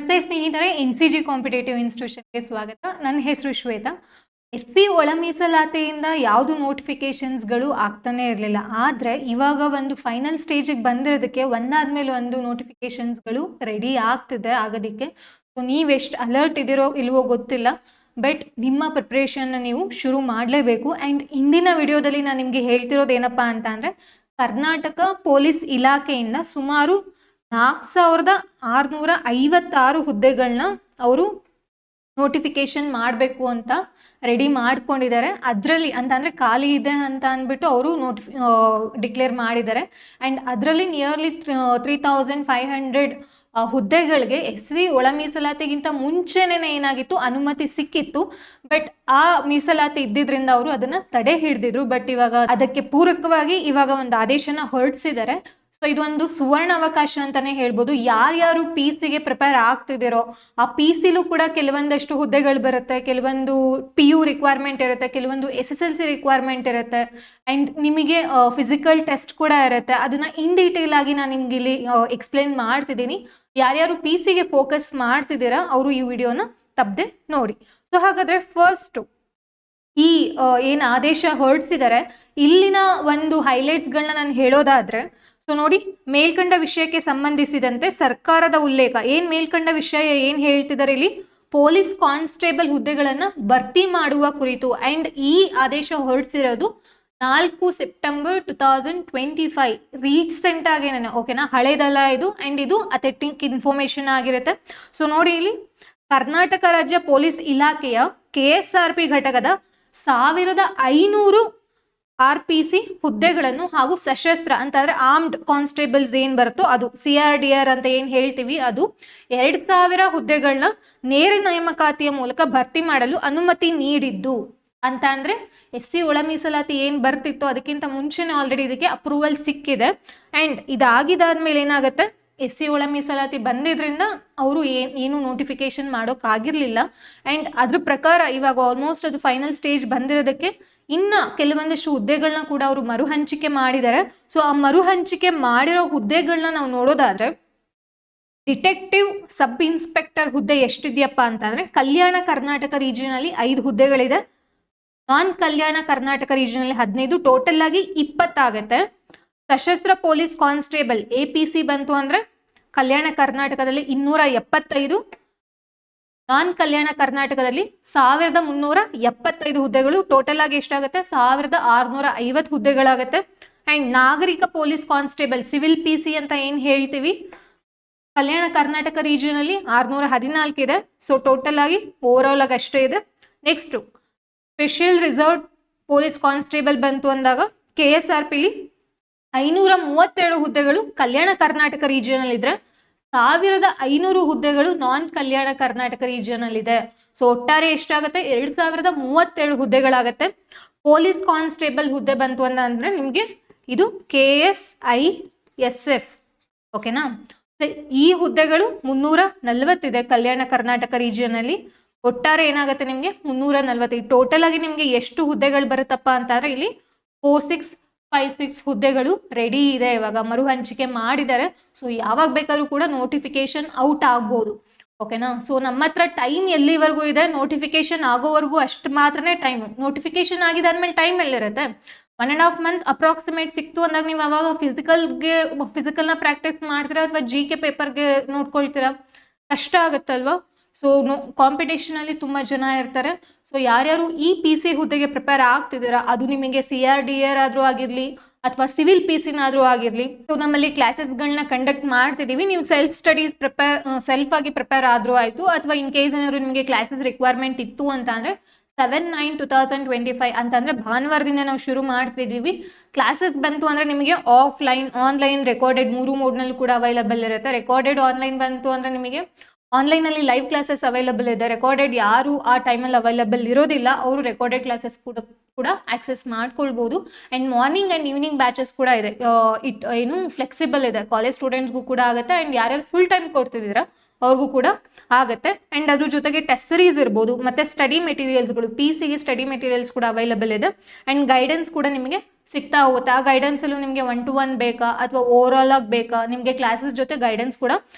ನಮಸ್ತೆ ಸ್ನೇಹಿತರೆ, NCG competitive ಇನ್ಸ್ಟಿಟ್ಯೂಷನ್ಗೆ ಸ್ವಾಗತ. ನನ್ನ ಹೆಸರು ಶ್ವೇತಾ. SC ಒಳ ಮೀಸಲಾತಿಯಿಂದ ಯಾವುದು ನೋಟಿಫಿಕೇಶನ್ಸ್ಗಳು ಆಗ್ತಾನೆ ಇರಲಿಲ್ಲ. ಆದರೆ ಇವಾಗ ಒಂದು ಫೈನಲ್ ಸ್ಟೇಜಿಗೆ ಬಂದಿರೋದಕ್ಕೆ ಒಂದಾದ್ಮೇಲೆ ಒಂದು ನೋಟಿಫಿಕೇಶನ್ಸ್ಗಳು ರೆಡಿ ಆಗ್ತಿದೆ ಆಗೋದಕ್ಕೆ. ಸೊ ನೀವೆಷ್ಟು ಅಲರ್ಟ್ ಇದ್ದೀರೋ ಇಲ್ವೋ ಗೊತ್ತಿಲ್ಲ, ಬಟ್ ನಿಮ್ಮ ಪ್ರಿಪ್ರೇಷನ್ನ ನೀವು ಶುರು ಮಾಡಲೇಬೇಕು. ಆ್ಯಂಡ್ ಇಂದಿನ ವಿಡಿಯೋದಲ್ಲಿ ನಾನು ನಿಮಗೆ ಹೇಳ್ತಿರೋದು ಏನಪ್ಪ ಅಂತ ಅಂದರೆ, ಕರ್ನಾಟಕ ಪೊಲೀಸ್ ಇಲಾಖೆಯಿಂದ ಸುಮಾರು 4656 ಹುದ್ದೆಗಳನ್ನ ಅವರು ನೋಟಿಫಿಕೇಶನ್ ಮಾಡಬೇಕು ಅಂತ ರೆಡಿ ಮಾಡ್ಕೊಂಡಿದ್ದಾರೆ. ಅದರಲ್ಲಿ ಅಂತಂದರೆ ಖಾಲಿ ಇದೆ ಅಂತ ಅಂದ್ಬಿಟ್ಟು ಅವರು ಡಿಕ್ಲೇರ್ ಮಾಡಿದ್ದಾರೆ. ಆ್ಯಂಡ್ ಅದರಲ್ಲಿ ನಿಯರ್ಲಿ 3500 ಹುದ್ದೆಗಳಿಗೆ SC ಒಳ ಮೀಸಲಾತಿಗಿಂತ ಮುಂಚೆನೇ ಏನಾಗಿತ್ತು, ಅನುಮತಿ ಸಿಕ್ಕಿತ್ತು. ಬಟ್ ಆ ಮೀಸಲಾತಿ ಇದ್ದಿದ್ರಿಂದ ಅವರು ಅದನ್ನು ತಡೆ ಹಿಡಿದಿದ್ರು. ಬಟ್ ಇವಾಗ ಅದಕ್ಕೆ ಪೂರಕವಾಗಿ ಇವಾಗ ಒಂದು ಆದೇಶನ ಹೊರಡಿಸಿದ್ದಾರೆ. ಸೊ ಇದೊಂದು ಸುವರ್ಣ ಅವಕಾಶ ಅಂತಾನೆ ಹೇಳ್ಬೋದು. ಯಾರ್ಯಾರು PCಗೆ ಪ್ರಿಪೇರ್ ಆಗ್ತಿದ್ದೀರೋ ಆ PCಲೂ ಕೂಡ ಕೆಲವೊಂದಷ್ಟು ಹುದ್ದೆಗಳು ಬರುತ್ತೆ, ಕೆಲವೊಂದು PU ರಿಕ್ವೈರ್ಮೆಂಟ್ ಇರುತ್ತೆ, ಕೆಲವೊಂದು SSLC ರಿಕ್ವೈರ್ಮೆಂಟ್ ಇರುತ್ತೆ, ಆ್ಯಂಡ್ ನಿಮಗೆ ಫಿಸಿಕಲ್ ಟೆಸ್ಟ್ ಕೂಡ ಇರುತ್ತೆ. ಅದನ್ನು ಇನ್ ಡೀಟೇಲ್ ಆಗಿ ನಾನು ನಿಮ್ಗೆ ಇಲ್ಲಿ ಎಕ್ಸ್ಪ್ಲೇನ್ ಮಾಡ್ತಿದ್ದೀನಿ. ಯಾರ್ಯಾರು PCಗೆ ಫೋಕಸ್ ಮಾಡ್ತಿದ್ದೀರಾ ಅವರು ಈ ವಿಡಿಯೋನ ತಪ್ಪದೆ ನೋಡಿ. ಸೊ ಹಾಗಾದರೆ ಫಸ್ಟು ಈ ಏನು ಆದೇಶ ಹೊರಡಿಸಿದ್ದಾರೆ ಇಲ್ಲಿನ ಒಂದು ಹೈಲೈಟ್ಸ್ಗಳನ್ನ ನಾನು ಹೇಳೋದಾದರೆ, ಸೊ ನೋಡಿ, ಮೇಲ್ಕಂಡ ವಿಷಯಕ್ಕೆ ಸಂಬಂಧಿಸಿದಂತೆ ಸರ್ಕಾರದ ಉಲ್ಲೇಖ. ಏನು ಮೇಲ್ಕಂಡ ವಿಷಯ ಏನು ಹೇಳ್ತಿದ್ದಾರೆ ಇಲ್ಲಿ, ಪೊಲೀಸ್ ಕಾನ್ಸ್ಟೇಬಲ್ ಹುದ್ದೆಗಳನ್ನು ಭರ್ತಿ ಮಾಡುವ ಕುರಿತು. ಆ್ಯಂಡ್ ಈ ಆದೇಶ ಹೊರಡಿಸಿರೋದು 4 ಸೆಪ್ಟೆಂಬರ್ 2025, ರೀಸೆಂಟ್ ಆಗೇನೆ, ಓಕೆನಾ, ಹಳೇದಲ್ಲ ಇದು. ಆ್ಯಂಡ್ ಇದು ಅಥೆಂಟಿಕ್ ಇನ್ಫಾರ್ಮೇಶನ್ ಆಗಿರುತ್ತೆ. ಸೊ ನೋಡಿ ಇಲ್ಲಿ, ಕರ್ನಾಟಕ ರಾಜ್ಯ ಪೊಲೀಸ್ ಇಲಾಖೆಯ KSRP ಘಟಕದ 1500 RPC ಹುದ್ದೆಗಳನ್ನು ಹಾಗೂ ಸಶಸ್ತ್ರ ಅಂತಂದರೆ ಆರ್ಮ್ಡ್ ಕಾನ್ಸ್ಟೇಬಲ್ಸ್ ಏನು ಬರುತ್ತೋ ಅದು CRDR ಅಂತ ಏನು ಹೇಳ್ತೀವಿ, ಅದು 2000 ಹುದ್ದೆಗಳನ್ನ ನೇರ ನೇಮಕಾತಿಯ ಮೂಲಕ ಭರ್ತಿ ಮಾಡಲು ಅನುಮತಿ ನೀಡಿದ್ದು. ಅಂತ ಅಂದರೆ SC ಒಳ ಮೀಸಲಾತಿ ಏನು ಬರ್ತಿತ್ತು ಅದಕ್ಕಿಂತ ಮುಂಚೆನೇ ಆಲ್ರೆಡಿ ಇದಕ್ಕೆ ಅಪ್ರೂವಲ್ ಸಿಕ್ಕಿದೆ. ಆ್ಯಂಡ್ ಇದಾಗಿದ್ದಾದ್ಮೇಲೆ ಏನಾಗುತ್ತೆ, SC ಒಳ ಮೀಸಲಾತಿ ಬಂದಿದ್ರಿಂದ ಅವರು ಏನು ನೋಟಿಫಿಕೇಶನ್ ಮಾಡೋಕ್ಕಾಗಿರಲಿಲ್ಲ. ಆ್ಯಂಡ್ ಅದ್ರ ಪ್ರಕಾರ ಇವಾಗ ಆಲ್ಮೋಸ್ಟ್ ಅದು ಫೈನಲ್ ಸ್ಟೇಜ್ ಬಂದಿರೋದಕ್ಕೆ ಇನ್ನು ಕೆಲವೊಂದಷ್ಟು ಹುದ್ದೆಗಳನ್ನ ಕೂಡ ಅವರು ಮರುಹಂಚಿಕೆ ಮಾಡಿದ್ದಾರೆ. ಸೊ ಆ ಮರುಹಂಚಿಕೆ ಮಾಡಿರೋ ಹುದ್ದೆಗಳನ್ನ ನಾವು ನೋಡೋದಾದರೆ, ಡಿಟೆಕ್ಟಿವ್ ಸಬ್ ಇನ್ಸ್ಪೆಕ್ಟರ್ ಹುದ್ದೆ ಎಷ್ಟಿದೆಯಪ್ಪ ಅಂತಂದರೆ, ಕಲ್ಯಾಣ ಕರ್ನಾಟಕ ರೀಜನಲ್ಲಿ 5 ಹುದ್ದೆಗಳಿದೆ, ನಾನ್ ಕಲ್ಯಾಣ ಕರ್ನಾಟಕ ರೀಜನಲ್ಲಿ 15, ಟೋಟಲ್ ಆಗಿ 20 ಆಗುತ್ತೆ. ಸಶಸ್ತ್ರ ಪೊಲೀಸ್ ಕಾನ್ಸ್ಟೇಬಲ್ APC ಬಂತು ಅಂದರೆ ಕಲ್ಯಾಣ ಕರ್ನಾಟಕದಲ್ಲಿ 275, ನಾನ್ ಕಲ್ಯಾಣ ಕರ್ನಾಟಕದಲ್ಲಿ 1375 ಹುದ್ದೆಗಳು, ಟೋಟಲ್ ಆಗಿ ಎಷ್ಟಾಗುತ್ತೆ, 1650 ಹುದ್ದೆಗಳಾಗುತ್ತೆ. ಆ್ಯಂಡ್ ನಾಗರಿಕ ಪೊಲೀಸ್ ಕಾನ್ಸ್ಟೇಬಲ್ ಸಿವಿಲ್ PC ಅಂತ ಏನು ಹೇಳ್ತೀವಿ, ಕಲ್ಯಾಣ ಕರ್ನಾಟಕ ರೀಜನಲ್ಲಿ 614 ಇದೆ. ಸೊ ಟೋಟಲ್ ಆಗಿ ಓವರಾಲ್ ಆಗಿ ಅಷ್ಟೇ ಇದೆ. Next special reserve police constable ಬಂತು ಅಂದಾಗ KSRPಲಿ 532 ಹುದ್ದೆಗಳು ಕಲ್ಯಾಣ ಕರ್ನಾಟಕ ರೀಜನಲ್ ಇದ್ರೆ 1500 ಹುದ್ದೆಗಳು ನಾನ್ ಕಲ್ಯಾಣ ಕರ್ನಾಟಕ ರೀಜನಲ್ ಇದೆ. ಸೊ ಒಟ್ಟಾರೆ ಎಷ್ಟಾಗುತ್ತೆ, 2037 ಹುದ್ದೆಗಳಾಗುತ್ತೆ. ಪೊಲೀಸ್ ಕಾನ್ಸ್ಟೇಬಲ್ ಹುದ್ದೆ ಬಂತು ಅಂದ್ರೆ ನಿಮಗೆ ಇದು KSISF, ಓಕೆನಾ. ಈ ಹುದ್ದೆಗಳು 340 ಇದೆ ಕಲ್ಯಾಣ ಕರ್ನಾಟಕ ರೀಜನಲ್ಲಿ. ಒಟ್ಟಾರೆ ಏನಾಗುತ್ತೆ ನಿಮಗೆ 340. ಟೋಟಲ್ ಆಗಿ ನಿಮಗೆ ಎಷ್ಟು ಹುದ್ದೆಗಳು ಬರುತ್ತಪ್ಪ ಅಂತಂದ್ರೆ ಇಲ್ಲಿ 4656 ಹುದ್ದೆಗಳು ರೆಡಿ ಇದೆ. ಇವಾಗ ಮರು ಹಂಚಿಕೆ ಮಾಡಿದ್ದಾರೆ. ಸೊ ಯಾವಾಗ ಬೇಕಾದ್ರೂ ಕೂಡ ನೋಟಿಫಿಕೇಶನ್ ಔಟ್ ಆಗ್ಬೋದು, ಓಕೆನಾ. ಸೊ ನಮ್ಮ ಹತ್ರ ಟೈಮ್ ಎಲ್ಲಿವರೆಗೂ ಇದೆ, ನೋಟಿಫಿಕೇಶನ್ ಆಗೋವರೆಗೂ ಅಷ್ಟು ಮಾತ್ರನೇ ಟೈಮ್. ನೋಟಿಫಿಕೇಶನ್ ಆಗಿದಾದ್ಮೇಲೆ ಟೈಮ್ ಎಲ್ಲಿರುತ್ತೆ, 1.5 ಮಂತ್ ಅಪ್ರಾಕ್ಸಿಮೇಟ್ ಸಿಕ್ತು ಅಂದಾಗ ನೀವು ಅವಾಗ ಫಿಸಿಕಲ್ನ ಪ್ರಾಕ್ಟೀಸ್ ಮಾಡ್ತೀರಾ ಅಥವಾ GK ಪೇಪರ್ಗೆ ನೋಡ್ಕೊಳ್ತೀರಾ, ಕಷ್ಟ ಆಗುತ್ತಲ್ವಾ. ಸೊ ಕಾಂಪಿಟೇಷನಲ್ಲಿ ತುಂಬ ಜನ ಇರ್ತಾರೆ. ಸೊ ಯಾರ್ಯಾರು ಈ PC ಹುದ್ದೆಗೆ ಪ್ರಿಪೇರ್ ಆಗ್ತಿದ್ದೀರಾ, ಅದು ನಿಮಗೆ CRDR ಆದರೂ ಆಗಿರಲಿ ಅಥವಾ ಸಿವಿಲ್ PCನಾದರೂ ಆಗಿರಲಿ, ಸೊ ನಮ್ಮಲ್ಲಿ ಕ್ಲಾಸಸ್ಗಳನ್ನ ಕಂಡಕ್ಟ್ ಮಾಡ್ತಿದ್ದೀವಿ. ನೀವು ಸೆಲ್ಫ್ ಆಗಿ ಪ್ರಿಪೇರ್ ಆದರೂ ಆಯಿತು, ಅಥವಾ ಇನ್ ಕೇಸ್ ಏನಾದ್ರು ನಿಮಗೆ ಕ್ಲಾಸಸ್ ರಿಕ್ವೈರ್ಮೆಂಟ್ ಇತ್ತು ಅಂತ ಅಂದರೆ 7/9/2025 ಅಂತಂದರೆ ಭಾನುವಾರದಿಂದ ನಾವು ಶುರು ಮಾಡ್ತಿದ್ದೀವಿ. ಕ್ಲಾಸಸ್ ಬಂತು ಅಂದರೆ ನಿಮಗೆ ಆಫ್ಲೈನ್, ಆನ್ಲೈನ್, ರೆಕಾರ್ಡೆಡ್ 3 ಮೋಡ್ನಲ್ಲೂ ಕೂಡ ಅವೈಲಬಲ್ ಇರುತ್ತೆ. ರೆಕಾರ್ಡೆಡ್ ಆನ್ಲೈನ್ ಬಂತು ಅಂದರೆ ನಿಮಗೆ ಆನ್ಲೈನಲ್ಲಿ ಲೈವ್ ಕ್ಲಾಸಸ್ ಅವೈಲಬಲ್ ಇದೆ. ರೆಕಾರ್ಡೆಡ್ ಯಾರು ಆ ಟೈಮಲ್ಲಿ ಅವೈಲಬಲ್ ಇರೋದಿಲ್ಲ ಅವರು ರೆಕಾರ್ಡೆಡ್ ಕ್ಲಾಸಸ್ ಕೂಡ ಆಕ್ಸೆಸ್ ಮಾಡ್ಕೊಳ್ಬೋದು. And morning and evening batches ಕೂಡ ಇದೆ. ಏನು ಫ್ಲೆಕ್ಸಿಬಲ್ ಇದೆ, ಕಾಲೇಜ್ ಸ್ಟೂಡೆಂಟ್ಸ್ಗೂ ಕೂಡ ಆಗುತ್ತೆ. ಆ್ಯಂಡ್ ಯಾರ್ಯಾರು ಫುಲ್ ಟೈಮ್ ಕೊಡ್ತಿದ್ದೀರಾ ಅವ್ರಿಗೂ ಕೂಡ ಆಗುತ್ತೆ. ಆ್ಯಂಡ್ ಅದ್ರ ಜೊತೆಗೆ ಟೆಸ್ಟ್ ಸೀರೀಸ್ ಇರ್ಬೋದು, ಮತ್ತು ಸ್ಟಡಿ ಮೆಟೀರಿಯಲ್ಸ್ಗಳು, PCಗೆ ಸ್ಟಡಿ ಮೆಟೀರಿಯಲ್ಸ್ ಕೂಡ ಅವೈಲಬಲ್ ಇದೆ. ಆ್ಯಂಡ್ ಗೈಡೆನ್ಸ್ ಕೂಡ ನಿಮಗೆ ಸಿಗ್ತಾ ಹೋಗುತ್ತೆ. ಆ ಗೈಡೆನ್ಸಲ್ಲೂ ನಿಮಗೆ 1-to-1 ಬೇಕಾ ಅಥವಾ ಓವರ್ ಆಲ್ ಆಗಿ ಬೇಕಾ, ನಿಮಗೆ ಕ್ಲಾಸಸ್ ಜೊತೆ ಗೈಡೆನ್ಸ್ ಕೂಡ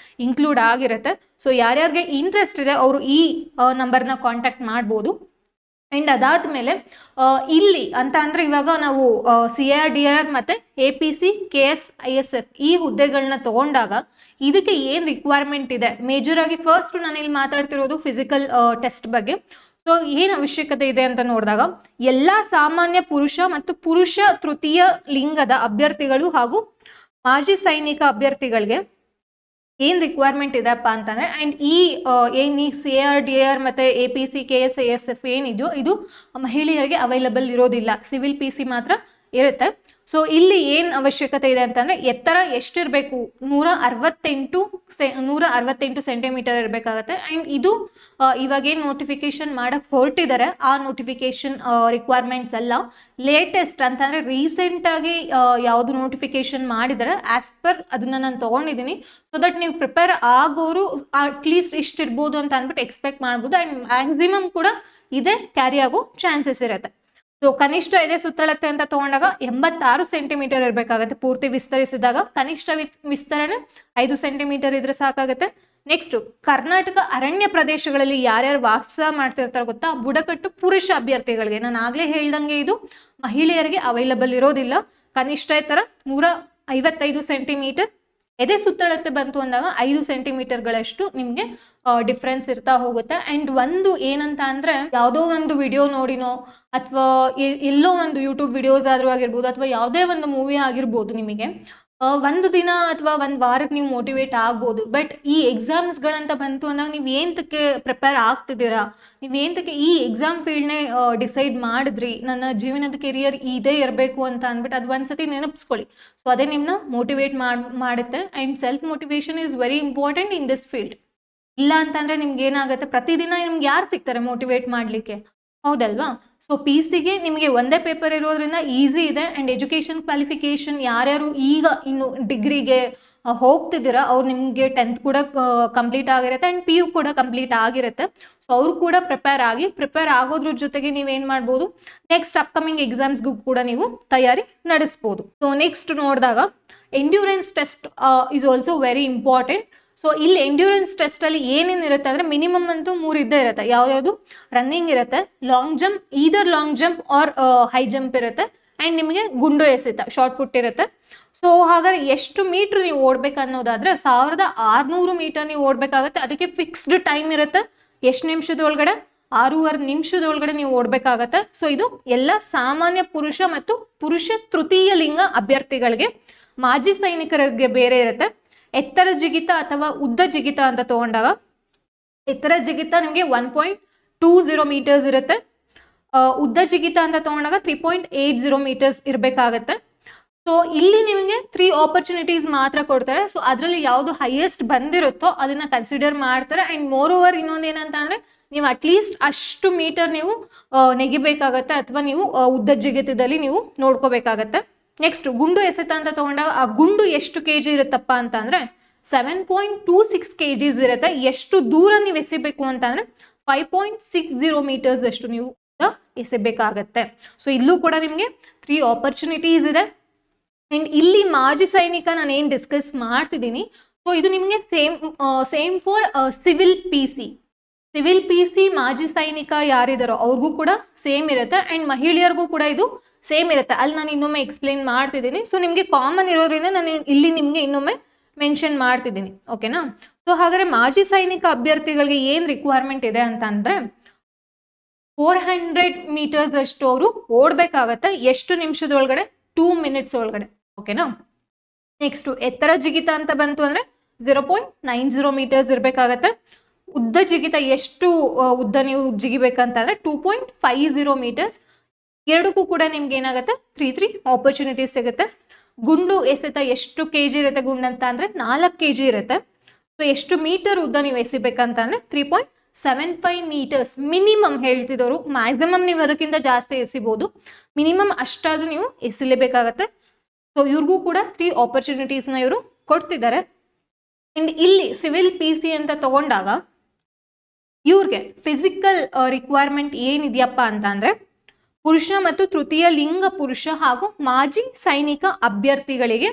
ಇನ್ಕ್ಲೂಡ್ ಆಗಿರುತ್ತೆ. ಸೊ ಯಾರ್ಯಾರಿಗೆ ಇಂಟ್ರೆಸ್ಟ್ ಇದೆ ಅವರು ಈ ನಂಬರ್ನ ಕಾಂಟ್ಯಾಕ್ಟ್ ಮಾಡ್ಬೋದು. ಆ್ಯಂಡ್ ಅದಾದಮೇಲೆ ಇಲ್ಲಿ ಅಂತ ಅಂದರೆ ಇವಾಗ ನಾವು CRDR ಮತ್ತು APC KS ISF ಈ ಹುದ್ದೆಗಳನ್ನ ತೊಗೊಂಡಾಗ ಇದಕ್ಕೆ ಏನು ರಿಕ್ವೈರ್ಮೆಂಟ್ ಇದೆ ಮೇಜರಾಗಿ ಫಸ್ಟ್ ನಾನು ಇಲ್ಲಿ ಮಾತಾಡ್ತಿರೋದು ಫಿಸಿಕಲ್ ಟೆಸ್ಟ್ ಬಗ್ಗೆ. ಸೊ ಏನು ಅವಶ್ಯಕತೆ ಇದೆ ಅಂತ ನೋಡಿದಾಗ ಎಲ್ಲ ಸಾಮಾನ್ಯ ಪುರುಷ ಮತ್ತು ಪುರುಷ ತೃತೀಯ ಲಿಂಗದ ಅಭ್ಯರ್ಥಿಗಳು ಹಾಗೂ ಮಾಜಿ ಸೈನಿಕ ಅಭ್ಯರ್ಥಿಗಳಿಗೆ ಏನು ರಿಕ್ವೈರ್ಮೆಂಟ್ ಇದೆಪ್ಪ ಅಂತಂದರೆ ಆ್ಯಂಡ್ ಏನು ಈ CRDR ಮತ್ತು APC KS ISF ಏನಿದೆಯೋ ಇದು ಮಹಿಳೆಯರಿಗೆ ಅವೈಲಬಲ್ ಇರೋದಿಲ್ಲ, ಸಿವಿಲ್ PC ಮಾತ್ರ ಇರುತ್ತೆ. ಸೊ ಇಲ್ಲಿ ಏನು ಅವಶ್ಯಕತೆ ಇದೆ ಅಂತಂದರೆ ಎತ್ತರ ಎಷ್ಟಿರಬೇಕು, 168 ಸೆಂಟಿಮೀಟರ್ ಇರಬೇಕಾಗತ್ತೆ. ಆ್ಯಂಡ್ ಇದು ಇವಾಗೇನು ನೋಟಿಫಿಕೇಶನ್ ಮಾಡೋಕ್ಕೆ ಹೊರಟಿದ್ದಾರೆ ಆ ನೋಟಿಫಿಕೇಶನ್ ರಿಕ್ವೈರ್ಮೆಂಟ್ಸ್ ಅಲ್ಲ, ಲೇಟೆಸ್ಟ್ ಅಂತಂದರೆ ರೀಸೆಂಟಾಗಿ ಯಾವುದು ನೋಟಿಫಿಕೇಶನ್ ಮಾಡಿದ್ದಾರೆ ಆ್ಯಸ್ ಪರ್ ಅದನ್ನು ನಾನು ತೊಗೊಂಡಿದ್ದೀನಿ. ಸೊ ದಟ್ ನೀವು ಪ್ರಿಪೇರ್ ಆಗೋರು ಅಟ್ಲೀಸ್ಟ್ ಇಷ್ಟಿರ್ಬೋದು ಅಂತ ಅಂದ್ಬಿಟ್ಟು ಎಕ್ಸ್ಪೆಕ್ಟ್ ಮಾಡ್ಬೋದು. ಆ್ಯಂಡ್ ಮ್ಯಾಕ್ಸಿಮಮ್ ಕೂಡ ಇದೇ ಕ್ಯಾರಿ ಆಗೋ ಚಾನ್ಸಸ್ ಇರುತ್ತೆ. ಸೊ ಕನಿಷ್ಠ ಎದೆ ಸುತ್ತಳತೆ ಅಂತ ತಗೊಂಡಾಗ 86 ಸೆಂಟಿಮೀಟರ್ ಇರಬೇಕಾಗತ್ತೆ ಪೂರ್ತಿ ವಿಸ್ತರಿಸಿದಾಗ. ಕನಿಷ್ಠ ವಿಸ್ತರಣೆ 5 ಸೆಂಟಿಮೀಟರ್ ಇದ್ರೆ ಸಾಕಾಗುತ್ತೆ. ನೆಕ್ಸ್ಟ್ ಕರ್ನಾಟಕ ಅರಣ್ಯ ಪ್ರದೇಶಗಳಲ್ಲಿ ಯಾರ್ಯಾರು ವಾಸ ಮಾಡ್ತಿರ್ತಾರೆ ಗೊತ್ತಾ, ಬುಡಕಟ್ಟು ಪುರುಷ ಅಭ್ಯರ್ಥಿಗಳಿಗೆ ನಾನು ಆಗಲೇ ಹೇಳ್ದಂಗೆ ಇದು ಮಹಿಳೆಯರಿಗೆ ಅವೈಲಬಲ್ ಇರೋದಿಲ್ಲ. ಕನಿಷ್ಠ ಎತ್ತರ 155 ಸೆಂಟಿಮೀಟರ್, ಎದೆ ಸುತ್ತಳತೆ ಬಂತು ಅಂದಾಗ 5 ಸೆಂಟಿಮೀಟರ್ಗಳಷ್ಟು ನಿಮಗೆ ಡಿಫ್ರೆನ್ಸ್ ಇರ್ತಾ ಹೋಗುತ್ತೆ. ಆ್ಯಂಡ್ ಒಂದು ಏನಂತ ಅಂದರೆ ಯಾವುದೋ ಒಂದು ವಿಡಿಯೋ ನೋಡಿನೋ ಅಥವಾ ಎಲ್ಲೋ ಒಂದು ಯೂಟ್ಯೂಬ್ ವಿಡಿಯೋಸ್ ಆದರೂ ಆಗಿರ್ಬೋದು ಅಥವಾ ಯಾವುದೇ ಒಂದು ಮೂವಿ ಆಗಿರ್ಬೋದು, ನಿಮಗೆ ಒಂದು ದಿನ ಅಥವಾ ಒಂದು ವಾರಕ್ಕೆ ನೀವು ಮೋಟಿವೇಟ್ ಆಗ್ಬೋದು. ಬಟ್ ಈ ಎಕ್ಸಾಮ್ಸ್ಗಳಂತ ಬಂತು ಅಂದಾಗ ನೀವು ಏನಕ್ಕೆ ಪ್ರಿಪೇರ್ ಆಗ್ತಿದ್ದೀರಾ, ನೀವು ಏನಕ್ಕೆ ಈ ಎಕ್ಸಾಮ್ ಫೀಲ್ಡ್ನೇ ಡಿಸೈಡ್ ಮಾಡಿದ್ರಿ, ನನ್ನ ಜೀವನದ ಕೆರಿಯರ್ ಇದೇ ಇರಬೇಕು ಅಂತ ಅಂದ್ಬಿಟ್ಟು ಅದು ಒಂದ್ಸತಿ ನೆನಪಿಸ್ಕೊಳ್ಳಿ. ಸೊ ಅದೇ ನಿಮ್ಮನ್ನ ಮೋಟಿವೇಟ್ ಮಾಡುತ್ತೆ. And self motivation is very important in this field. ಇಲ್ಲ ಅಂತಂದರೆ ನಿಮ್ಗೆ ಏನಾಗುತ್ತೆ, ಪ್ರತಿದಿನ ನಿಮ್ಗೆ ಯಾರು ಸಿಗ್ತಾರೆ ಮೋಟಿವೇಟ್ ಮಾಡಲಿಕ್ಕೆ, ಹೌದಲ್ವಾ? ಸೊ PCಗೆ ನಿಮಗೆ ಒಂದೇ ಪೇಪರ್ ಇರೋದ್ರಿಂದ ಈಸಿ ಇದೆ. ಆ್ಯಂಡ್ ಎಜುಕೇಷನ್ ಕ್ವಾಲಿಫಿಕೇಷನ್ ಯಾರ್ಯಾರು ಈಗ ಇನ್ನು ಡಿಗ್ರಿಗೆ ಹೋಗ್ತಿದ್ದೀರಾ ಅವ್ರು ನಿಮಗೆ 10th ಕೂಡ ಕಂಪ್ಲೀಟ್ ಆಗಿರುತ್ತೆ ಆ್ಯಂಡ್ PU ಕೂಡ ಕಂಪ್ಲೀಟ್ ಆಗಿರುತ್ತೆ. ಸೊ ಅವ್ರು ಕೂಡ ಪ್ರಿಪೇರ್ ಆಗೋದ್ರ ಜೊತೆಗೆ ನೀವೇನು ಮಾಡ್ಬೋದು, ನೆಕ್ಸ್ಟ್ ಅಪ್ಕಮಿಂಗ್ ಎಕ್ಸಾಮ್ಸ್ಗೂ ಕೂಡ ನೀವು ತಯಾರಿ ನಡೆಸ್ಬೋದು. ಸೊ ನೆಕ್ಸ್ಟ್ ನೋಡಿದಾಗ endurance test is also very important. So ಇಲ್ಲಿ ಎಂಡ್ಯೂರೆನ್ಸ್ ಟೆಸ್ಟಲ್ಲಿ ಏನೇನು ಇರುತ್ತೆ ಅಂದರೆ ಮಿನಿಮಮ್ ಅಂತೂ 3 ಇದ್ದೇ ಇರುತ್ತೆ. ಯಾವ್ಯಾವುದು, ರನ್ನಿಂಗ್ ಇರುತ್ತೆ, long jump, either long jump or high jump ಇರುತ್ತೆ, ಆ್ಯಂಡ್ ನಿಮಗೆ ಗುಂಡು ಎಸೆತ ಶಾರ್ಟ್ ಪುಟ್ ಇರುತ್ತೆ. ಸೊ ಹಾಗಾದ್ರೆ ಎಷ್ಟು ಮೀಟ್ರ್ ನೀವು ಓಡಬೇಕು ಅನ್ನೋದಾದರೆ 1600 ಮೀಟರ್ ನೀವು ಓಡಬೇಕಾಗತ್ತೆ. ಅದಕ್ಕೆ ಫಿಕ್ಸ್ಡ್ ಟೈಮ್ ಇರುತ್ತೆ. ಎಷ್ಟು ನಿಮಿಷದೊಳಗಡೆ, 6.5 ನಿಮಿಷದೊಳಗಡೆ ನೀವು ಓಡಬೇಕಾಗತ್ತೆ. ಸೊ ಇದು ಎಲ್ಲ ಸಾಮಾನ್ಯ ಪುರುಷ ಮತ್ತು ಪುರುಷ ತೃತೀಯ ಲಿಂಗ ಅಭ್ಯರ್ಥಿಗಳಿಗೆ. ಮಾಜಿ ಸೈನಿಕರಿಗೆ ಬೇರೆ ಇರುತ್ತೆ. ಎತ್ತರ ಜಿಗಿತ ಅಥವಾ ಉದ್ದ ಜಿಗಿತ ಅಂತ ತಗೊಂಡಾಗ ಎತ್ತರ ಜಿಗಿತ ನಿಮಗೆ 1.20 ಮೀಟರ್ಸ್ ಇರುತ್ತೆ. ಉದ್ದ ಜಿಗಿತ ಅಂತ ತಗೊಂಡಾಗ 3.80 ಮೀಟರ್ಸ್ ಇರಬೇಕಾಗತ್ತೆ. ಸೊ ಇಲ್ಲಿ ನಿಮಗೆ 3 ಆಪರ್ಚುನಿಟೀಸ್ ಮಾತ್ರ ಕೊಡ್ತಾರೆ. ಸೊ ಅದರಲ್ಲಿ ಯಾವುದು ಹೈಯೆಸ್ಟ್ ಬಂದಿರುತ್ತೋ ಅದನ್ನು ಕನ್ಸಿಡರ್ ಮಾಡ್ತಾರೆ. ಆ್ಯಂಡ್ ಮೋರ್ ಓವರ್ ಇನ್ನೊಂದು ಏನಂತ ಅಂದರೆ ನೀವು ಅಟ್ಲೀಸ್ಟ್ ಅಷ್ಟು ಮೀಟರ್ ನೀವು ನೆಗಿಬೇಕಾಗತ್ತೆ ಅಥವಾ ನೀವು ಉದ್ದ ಜಿಗಿತದಲ್ಲಿ ನೀವು ನೋಡ್ಕೋಬೇಕಾಗತ್ತೆ. ನೆಕ್ಸ್ಟ್ ಗುಂಡು ಎಸೆತ ಅಂತ ತಗೊಂಡಾಗ ಆ ಗುಂಡು ಎಷ್ಟು kg ಇರುತ್ತಪ್ಪ ಅಂತ ಅಂದರೆ 7.26 kgs ಇರುತ್ತೆ. ಎಷ್ಟು ದೂರ ನೀವು ಎಸಿಬೇಕು ಅಂತ ಅಂದರೆ 5.60 ಮೀಟರ್ಸ್ ಅಷ್ಟು ನೀವು ಎಸೆಬೇಕಾಗತ್ತೆ. ಸೊ ಇಲ್ಲೂ ಕೂಡ ನಿಮಗೆ 3 ಆಪರ್ಚುನಿಟೀಸ್ ಇದೆ. ಆ್ಯಂಡ್ ಇಲ್ಲಿ ಮಾಜಿ ಸೈನಿಕ ನಾನು ಏನು ಡಿಸ್ಕಸ್ ಮಾಡ್ತಿದ್ದೀನಿ, ಸೊ ಇದು ನಿಮಗೆ ಸೇಮ್ ಫಾರ್ ಸಿವಿಲ್ PC ಮಾಜಿ ಸೈನಿಕ ಯಾರಿದಾರೋ ಅವ್ರಿಗೂ ಕೂಡ ಸೇಮ್ ಇರುತ್ತೆ. ಆ್ಯಂಡ್ ಮಹಿಳೆಯರಿಗೂ ಕೂಡ ಇದು ಸೇಮ್ ಇರುತ್ತೆ. ಅಲ್ಲಿ ನಾನು ಇನ್ನೊಮ್ಮೆ ಎಕ್ಸ್ಪ್ಲೇನ್ ಮಾಡ್ತಿದ್ದೀನಿ. ಸೊ ನಿಮಗೆ ಕಾಮನ್ ಇರೋದ್ರಿಂದ ನಾನು ಇಲ್ಲಿ ನಿಮಗೆ ಇನ್ನೊಮ್ಮೆ ಮೆನ್ಷನ್ ಮಾಡ್ತಿದ್ದೀನಿ, ಓಕೆನಾ? ಸೊ ಹಾಗಾದರೆ ಮಾಜಿ ಸೈನಿಕ ಅಭ್ಯರ್ಥಿಗಳಿಗೆ ಏನು ರಿಕ್ವೈರ್ಮೆಂಟ್ ಇದೆ ಅಂತ ಅಂದರೆ 400 ಮೀಟರ್ಸ್ ಅಷ್ಟು ಅವರು ಓಡಬೇಕಾಗತ್ತೆ. ಎಷ್ಟು ನಿಮಿಷದೊಳಗಡೆ, 2 ಮಿನಿಟ್ಸ್ ಒಳಗಡೆ, ಓಕೆನಾ? ನೆಕ್ಸ್ಟು ಎತ್ತರ ಜಿಗಿತ ಅಂತ ಬಂತು ಅಂದರೆ 0.90 ಮೀಟರ್ಸ್ ಇರಬೇಕಾಗತ್ತೆ. ಉದ್ದ ಜಿಗಿತ ಎಷ್ಟು ಉದ್ದ ನೀವು ಜಿಗಿಬೇಕಂತಂದರೆ 2.50 ಮೀಟರ್ಸ್. ಎರಡಕ್ಕೂ ಕೂಡ ನಿಮ್ಗೆ ಏನಾಗುತ್ತೆ 3 ಆಪರ್ಚುನಿಟೀಸ್ ಸಿಗುತ್ತೆ. ಗುಂಡು ಎಸೆತ ಎಷ್ಟು kg ಇರುತ್ತೆ ಗುಂಡು ಅಂತ ಅಂದರೆ 4 kg ಇರುತ್ತೆ. ಸೊ ಎಷ್ಟು ಮೀಟರ್ ಉದ್ದ ನೀವು ಎಸಿಬೇಕಂತಂದರೆ 3.75 ಮೀಟರ್ಸ್ ಮಿನಿಮಮ್ ಹೇಳ್ತಿದ್ದವರು. ಮ್ಯಾಕ್ಸಿಮಮ್ ನೀವು ಅದಕ್ಕಿಂತ ಜಾಸ್ತಿ ಎಸಿಬೋದು, ಮಿನಿಮಮ್ ಅಷ್ಟಾದರೂ ನೀವು ಎಸಿಲೇಬೇಕಾಗತ್ತೆ. ಸೊ ಇವ್ರಿಗೂ ಕೂಡ 3 ಆಪರ್ಚುನಿಟೀಸ್ನ ಇವರು ಕೊಡ್ತಿದ್ದಾರೆ. ಆ್ಯಂಡ್ ಇಲ್ಲಿ ಸಿವಿಲ್ PC ಅಂತ ತಗೊಂಡಾಗ ಇವ್ರಿಗೆ ಫಿಸಿಕಲ್ ರಿಕ್ವೈರ್ಮೆಂಟ್ ಏನಿದೆಯಪ್ಪ ಅಂತ ಅಂದರೆ ಪುರುಷ ಮತ್ತು ತೃತೀಯ ಲಿಂಗ ಪುರುಷ ಹಾಗೂ ಮಾಜಿ ಸೈನಿಕ ಅಭ್ಯರ್ಥಿಗಳಿಗೆ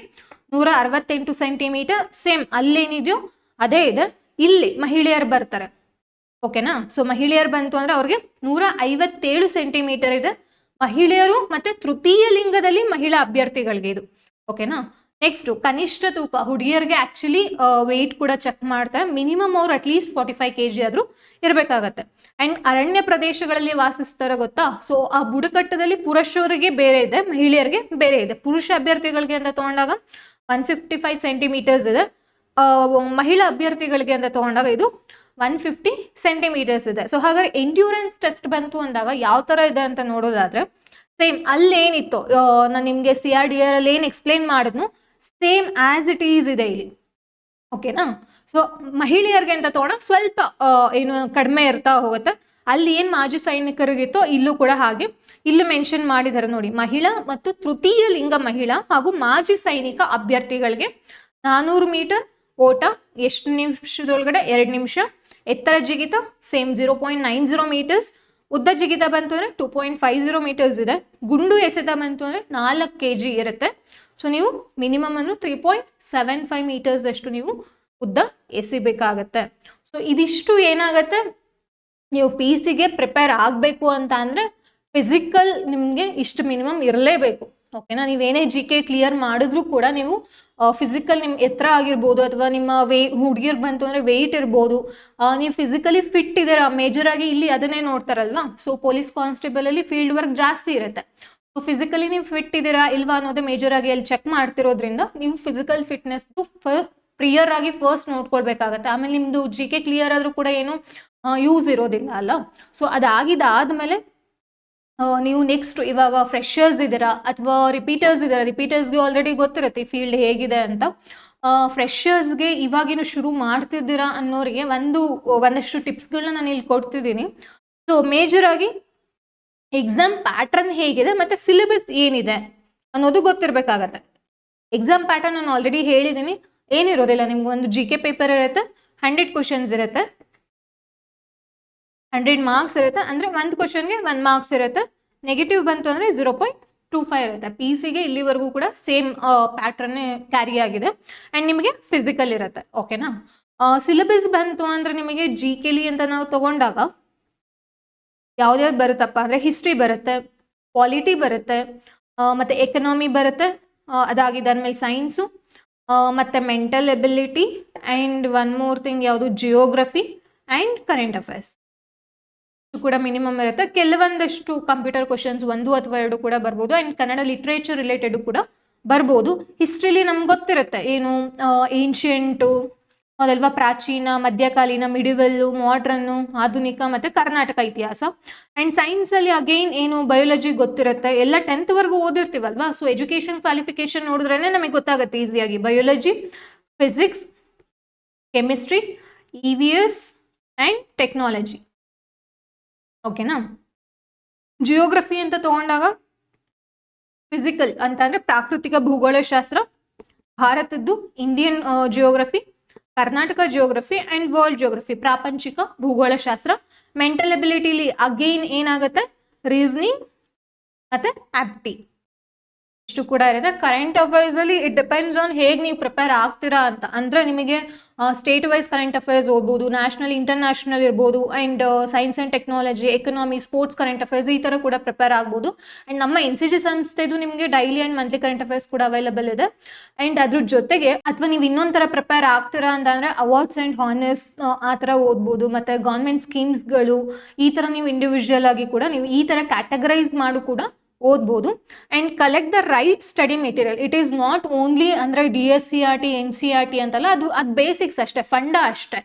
168 ಸೆಂಟಿಮೀಟರ್ ಸೇಮ್ ಅಲ್ಲೇನಿದೆಯೋ ಅದೇ ಇದೆ. ಇಲ್ಲಿ ಮಹಿಳೆಯರು ಬರ್ತಾರೆ. ಓಕೆನಾ? ಸೊ ಮಹಿಳೆಯರು ಬಂತು ಅಂದ್ರೆ ಅವ್ರಿಗೆ 157 ಸೆಂಟಿಮೀಟರ್ ಇದೆ. ಮಹಿಳೆಯರು ಮತ್ತೆ ತೃತೀಯ ಲಿಂಗದಲ್ಲಿ ಮಹಿಳಾ ಅಭ್ಯರ್ಥಿಗಳಿಗೆ ಇದು. ಓಕೆನಾ? ನೆಕ್ಸ್ಟ್ ಕನಿಷ್ಠ ತೂಕ ಹುಡುಗಿಯರಿಗೆ ಆಕ್ಚುಲಿ ವೆಯ್ಟ್ ಕೂಡ ಚೆಕ್ ಮಾಡ್ತಾರೆ. ಮಿನಿಮಮ್ ಅವ್ರು ಅಟ್ಲೀಸ್ಟ್ 45 kg ಆದ್ರೂ ಇರಬೇಕಾಗತ್ತೆ. ಅಂಡ್ ಅರಣ್ಯ ಪ್ರದೇಶಗಳಲ್ಲಿ ವಾಸಿಸ್ತಾರೆ ಗೊತ್ತಾ? ಸೊ ಆ ಬುಡಕಟ್ಟದಲ್ಲಿ ಪುರುಷರಿಗೆ ಬೇರೆ ಇದೆ, ಮಹಿಳೆಯರಿಗೆ ಬೇರೆ ಇದೆ. ಪುರುಷ ಅಭ್ಯರ್ಥಿಗಳಿಗೆ ಅಂತ ತಗೊಂಡಾಗ 155 ಸೆಂಟಿಮೀಟರ್ಸ್ ಇದೆ. ಮಹಿಳಾ ಅಭ್ಯರ್ಥಿಗಳಿಗೆ ಅಂತ ತಗೊಂಡಾಗ ಇದು 150 ಸೆಂಟಿಮೀಟರ್ಸ್ ಇದೆ. ಸೊ ಹಾಗಾದ್ರೆ ಎಂಡ್ಯೂರೆನ್ಸ್ ಟೆಸ್ಟ್ ಬಂತು ಅಂದಾಗ ಯಾವ ತರ ಇದೆ ಅಂತ ನೋಡೋದಾದ್ರೆ ಸೇಮ್ ಅಲ್ಲೇನಿತ್ತು ನಾನು ನಿಮಗೆ CRDR ಅಲ್ಲಿ ಏನು ಎಕ್ಸ್ಪ್ಲೇನ್ ಮಾಡಿದ್ನು ಸೇಮ್ ಆಸ್ ಇಟ್ ಈಸ್ ಇದೆ ಇಲ್ಲಿ. ಓಕೆನಾ? ಸೊ ಮಹಿಳೆಯರಿಗೆ ಅಂತ ತಗೊಂಡಾಗ ಸ್ವಲ್ಪ ಏನು ಕಡಿಮೆ ಇರ್ತಾ ಹೋಗುತ್ತೆ. ಅಲ್ಲಿ ಏನು ಮಾಜಿ ಸೈನಿಕರಿಗಿತ್ತೋ ಇಲ್ಲೂ ಕೂಡ ಹಾಗೆ ಇಲ್ಲಿ ಮೆನ್ಷನ್ ಮಾಡಿದ್ದಾರೆ ನೋಡಿ. ಮಹಿಳಾ ಮತ್ತು ತೃತೀಯ ಲಿಂಗ ಮಹಿಳಾ ಹಾಗೂ ಮಾಜಿ ಸೈನಿಕ ಅಭ್ಯರ್ಥಿಗಳಿಗೆ 400 ಮೀಟರ್ ಓಟ ಎಷ್ಟು ನಿಮಿಷದೊಳಗಡೆ 2 ನಿಮಿಷ. ಎತ್ತರ ಜಿಗಿತ ಸೇಮ್ 0.90 ಮೀಟರ್ಸ್. ಉದ್ದ ಜಿಗಿತ ಬಂತು ಅಂದರೆ 2.50 ಮೀಟರ್ಸ್ ಇದೆ. ಗುಂಡು ಎಸೆತ ಬಂತು ಅಂದರೆ 4 kg ಇರುತ್ತೆ. ಸೊ ನೀವು ಮಿನಿಮಮ್ ಅಂದ್ರೆ 3.75 ಮೀಟರ್ಸ್ ಅಷ್ಟು ನೀವು ಉದ್ದ ಎಸಿಬೇಕಾಗತ್ತೆ. ಸೊ ಇದಿಷ್ಟು ಏನಾಗತ್ತೆ, ನೀವು PC ಗೆ ಪ್ರಿಪೇರ್ ಆಗಬೇಕು ಅಂತ ಅಂದರೆ ಫಿಸಿಕಲ್ ನಿಮಗೆ ಇಷ್ಟು ಮಿನಿಮಮ್ ಇರಲೇಬೇಕು. ಓಕೆನಾ? ನೀವೇನೇ GK ಕ್ಲಿಯರ್ ಮಾಡಿದ್ರೂ ಕೂಡ ನೀವು ಫಿಸಿಕಲ್ ನಿಮ್ಮ ಎತ್ತರ ಆಗಿರ್ಬೋದು ಅಥವಾ ನಿಮ್ಮ ಹುಡುಗಿಯರ್ ಬಂತು ಅಂದರೆ ವೆಯ್ಟ್ ಇರ್ಬೋದು, ನೀವು ಫಿಸಿಕಲಿ ಫಿಟ್ ಇದ್ದೀರಾ ಮೇಜರ್ ಆಗಿ ಇಲ್ಲಿ ಅದನ್ನೇ ನೋಡ್ತಾರಲ್ವಾ. ಸೊ ಪೊಲೀಸ್ ಕಾನ್ಸ್ಟೇಬಲ್ ಅಲ್ಲಿ ಫೀಲ್ಡ್ ವರ್ಕ್ ಜಾಸ್ತಿ ಇರುತ್ತೆ. ಸೊ ಫಿಸಿಕಲಿ ನೀವು ಫಿಟ್ ಇದ್ದೀರಾ ಇಲ್ವಾ ಅನ್ನೋದೇ ಮೇಜರ್ ಆಗಿ ಅಲ್ಲಿ ಚೆಕ್ ಮಾಡ್ತಿರೋದ್ರಿಂದ ನೀವು ಫಿಸಿಕಲ್ ಫಿಟ್ನೆಸ್ ಪ್ರಿಯರ್ ಆಗಿ ಫಸ್ಟ್ ನೋಡ್ಕೊಳ್ಬೇಕಾಗತ್ತೆ. ಆಮೇಲೆ ನಿಮ್ದು GK ಕ್ಲಿಯರ್ ಆದ್ರೂ ಕೂಡ ಏನು ಯೂಸ್ ಇರೋದಿಲ್ಲ ಅಲ್ಲ. ಸೊ ಅದಾಗಿದ್ದಾದ್ಮೇಲೆ ನೀವು ನೆಕ್ಸ್ಟ್ ಇವಾಗ ಫ್ರೆಶರ್ಸ್ ಇದ್ದೀರಾ ಅಥವಾ ರಿಪೀಟರ್ಸ್ ಇದ್ದೀರಾ. ರಿಪೀಟರ್ಸ್ಗೆ ಆಲ್ರೆಡಿ ಗೊತ್ತಿರುತ್ತೆ ಈ ಫೀಲ್ಡ್ ಹೇಗಿದೆ ಅಂತ. ಫ್ರೆಶರ್ಸ್ಗೆ ಇವಾಗಿನ ಶುರು ಮಾಡ್ತಿದ್ದೀರಾ ಅನ್ನೋರಿಗೆ ಒಂದಷ್ಟು ಟಿಪ್ಸ್ಗಳನ್ನ ನಾನು ಇಲ್ಲಿ ಕೊಡ್ತಿದ್ದೀನಿ. ಸೊ ಮೇಜರ್ ಆಗಿ ಎಕ್ಸಾಮ್ ಪ್ಯಾಟರ್ನ್ ಹೇಗಿದೆ ಮತ್ತೆ ಸಿಲೆಬಸ್ ಏನಿದೆ ಅನ್ನೋದು ಗೊತ್ತಿರಬೇಕಾಗತ್ತೆ. ಎಕ್ಸಾಮ್ ಪ್ಯಾಟರ್ನ್ ನಾನು ಆಲ್ರೆಡಿ ಹೇಳಿದ್ದೀನಿ. ಏನಿರೋದಿಲ್ಲ, ನಿಮ್ಗೆ ಒಂದು GK ಪೇಪರ್ ಇರುತ್ತೆ, 100 ಕ್ವಶನ್ಸ್ ಇರುತ್ತೆ, 100 ಮಾರ್ಕ್ಸ್ ಇರುತ್ತೆ. ಅಂದರೆ ಒಂದು ಕ್ವಶನ್ಗೆ 1 ಮಾರ್ಕ್ಸ್ ಇರುತ್ತೆ. ನೆಗೆಟಿವ್ ಬಂತು ಅಂದರೆ 0.25 ಇರುತ್ತೆ. PC ಗೆ ಇಲ್ಲಿವರೆಗೂ ಕೂಡ ಸೇಮ್ ಪ್ಯಾಟ್ರನ್ನೇ ಕ್ಯಾರಿ ಆಗಿದೆ. ಆ್ಯಂಡ್ ನಿಮಗೆ ಫಿಸಿಕಲ್ ಇರುತ್ತೆ. ಓಕೆನಾ? ಸಿಲೆಬಸ್ ಬಂತು ಅಂದರೆ ನಿಮಗೆ GKಲಿ ಅಂತ ನಾವು ತಗೊಂಡಾಗ ಯಾವ್ದ್ಯಾವ್ದು ಬರುತ್ತಪ್ಪ ಅಂದರೆ ಹಿಸ್ಟ್ರಿ ಬರುತ್ತೆ, ಪಾಲಿಟಿ ಬರುತ್ತೆ, ಮತ್ತು ಎಕನಾಮಿ ಬರುತ್ತೆ. ಅದಾಗಿದ್ದಾದ್ಮೇಲೆ ಸೈನ್ಸು ಮತ್ತು mental ability and one more thing ಯಾವುದು ಜಿಯೋಗ್ರಫಿ ಆ್ಯಂಡ್ ಕರೆಂಟ್ ಅಫೇರ್ಸ್ ಕೂಡ ಮಿನಿಮಮ್ ಇರುತ್ತೆ. ಕೆಲವೊಂದಷ್ಟು ಕಂಪ್ಯೂಟರ್ ಕ್ವಶನ್ಸ್ 1 ಅಥವಾ 2 ಕೂಡ ಬರ್ಬೋದು. ಆ್ಯಂಡ್ ಕನ್ನಡ ಲಿಟ್ರೇಚರ್ ರಿಲೇಟೆಡ್ ಕೂಡ ಬರ್ಬೋದು. ಹಿಸ್ಟ್ರಿಲಿ ನಮ್ಗೆ ಗೊತ್ತಿರುತ್ತೆ ಏನು ಏನ್ಷಿಯಂಟು ಅದಲ್ವಾ, ಪ್ರಾಚೀನ, ಮಧ್ಯಕಾಲೀನ, ಮಿಡಿವಲ್ಲು, ಮಾಡ್ರನ್ನು, ಆಧುನಿಕ ಮತ್ತು ಕರ್ನಾಟಕ ಇತಿಹಾಸ. ಆ್ಯಂಡ್ ಸೈನ್ಸಲ್ಲಿ ಅಗೈನ್ ಏನು ಬಯೋಲಜಿ ಗೊತ್ತಿರುತ್ತೆ. ಎಲ್ಲ 10th ವರೆಗೂ ಓದಿರ್ತೀವಲ್ವಾ. ಸೊ ಎಜುಕೇಷನ್ ಕ್ವಾಲಿಫಿಕೇಶನ್ ನೋಡಿದ್ರೇ ನಮಗೆ ಗೊತ್ತಾಗುತ್ತೆ ಈಸಿಯಾಗಿ. Biology, physics, chemistry, EVS and technology. ಓಕೆನಾ? ಜಿಯೋಗ್ರಫಿ ಅಂತ ತಗೊಂಡಾಗ ಫಿಸಿಕಲ್ ಅಂತ ಅಂದರೆ ಪ್ರಾಕೃತಿಕ ಭೂಗೋಳಶಾಸ್ತ್ರ, ಭಾರತದ್ದು Indian geography, Karnataka geography and world geography ಪ್ರಾಪಂಚಿಕ ಭೂಗೋಳಶಾಸ್ತ್ರ. ಮೆಂಟಲ್ ಎಬಿಲಿಟಿಲಿ ಅಗೈನ್ ಏನಾಗುತ್ತೆ ರೀಸನಿಂಗ್ ಮತ್ತು ಆಪ್ಟಿ ಇಷ್ಟು ಕೂಡ ಇರುತ್ತೆ. ಕರೆಂಟ್ ಅಫೇರ್ಸಲ್ಲಿ ಇಟ್ ಡಿಪೆಂಡ್ಸ್ ಆನ್ ಹೇಗೆ ನೀವು ಪ್ರಿಪೇರ್ ಆಗ್ತೀರಾ ಅಂತ. ಅಂದರೆ ನಿಮಗೆ ಸ್ಟೇಟ್ ವೈಸ್ ಕರೆಂಟ್ ಅಫೇರ್ಸ್ ಓದ್ಬೋದು, ನ್ಯಾಷನಲ್ ಇಂಟರ್ನ್ಯಾಷನಲ್ ಇರ್ಬೋದು, and science and technology, economy, sports current affairs ಈ ಥರ ಕೂಡ ಪ್ರಿಪೇರ್ ಆಗ್ಬೋದು. ಆ್ಯಂಡ್ ನಮ್ಮ NCG ಸಂಸ್ಥೆದು ನಿಮಗೆ daily and monthly current affairs ಕೂಡ ಅವೈಲಬಲ್ ಇದೆ. ಆ್ಯಂಡ್ ಅದ್ರ ಜೊತೆಗೆ ಅಥವಾ ನೀವು ಇನ್ನೊಂದು ಥರ ಪ್ರಿಪೇರ್ ಆಗ್ತೀರಾ ಅಂತಂದರೆ ಅವಾರ್ಡ್ಸ್ ಆ್ಯಂಡ್ ಹಾನರ್ಸ್ ಆ ಥರ ಓದ್ಬೋದು. ಮತ್ತು ಗೌರ್ಮೆಂಟ್ ಸ್ಕೀಮ್ಸ್ಗಳು ಈ ಥರ ನೀವು ಇಂಡಿವಿಜುವಲ್ ಆಗಿ ಕೂಡ ನೀವು ಈ ಥರ ಕ್ಯಾಟಗರೈಸ್ ಮಾಡು ಕೂಡ ಓದ್ಬೋದು. And collect the right study material. It is not only ಅಂದರೆ DSCRT NCERT ಅಂತಲ್ಲ, ಅದು ಬೇಸಿಕ್ಸ್ ಅಷ್ಟೇ, ಫಂಡ ಅಷ್ಟೇ.